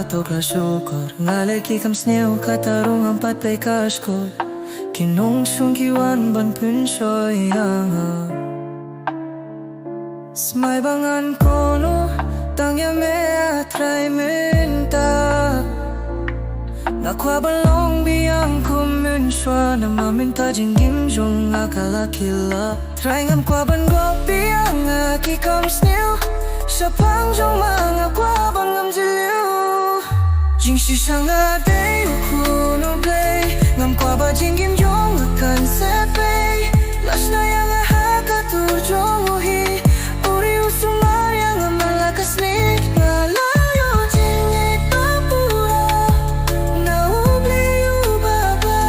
to kasyukor Ngalaki kam sneo katarong ang patay kaskot Kinong sungkiwan ban pinshoy yanga Smay bangan kono Tangya me atray minta Nakwa balong biyang kuminshwa Na maminta jingim jong akalakila Try ngam kwa ban go biyang aki kam sneo Siapang jong mga kwa ban ngam ziliw Jing si sang aday ukuno play Ngam kwa ba jingim jong akan sepay Lash na yang ahakatur jong uhi Uri usumar yang amalakas ni Ngalayo Jingieid papura Na ubliyo baba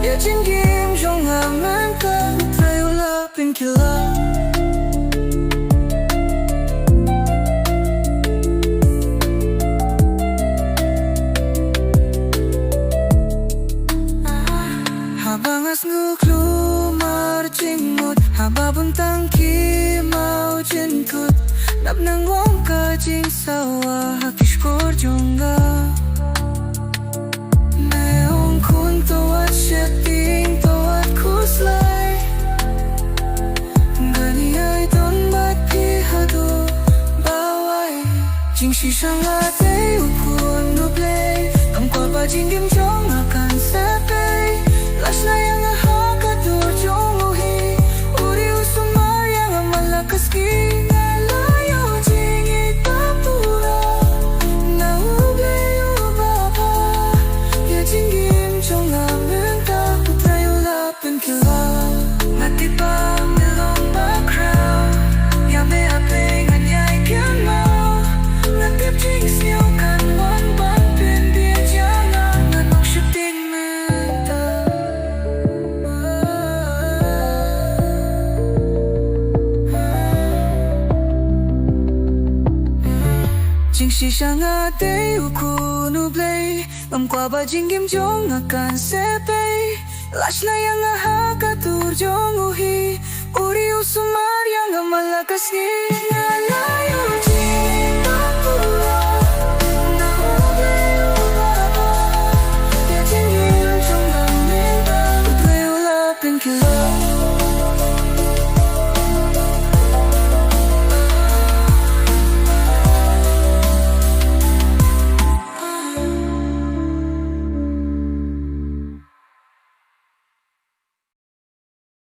Ya jingim jong aman ka Trayo lapin kila Habangas nguklu marjingut Hababun tangki mau jinkut Nap nangwong ka jing sawa Hakishkor jongga Meong kun tawat syating tawat kuslay Gani ay don bat pihado baway Jing sisang atay ukun nublay Ang kwa ba jingim jong akan sepay Lash na yang ahakatur jong uhi Uri usumar yang amalakas ki Ngalayo Jingieid papura Na ubliyo baba Ya jingim jong aminta Putrayo lapin kila Matipa milong bakraw Ya me apay nganyay kyan mau Natip jing snyo kan wan ban pin Biya jangan nganong syuting minta Jing si sang aday ukuno blay Ngam kwa ba jingim jong akan sepay Lash na yang ahakatur jong uhi Uri usumar yang amalakas ni Ngalayo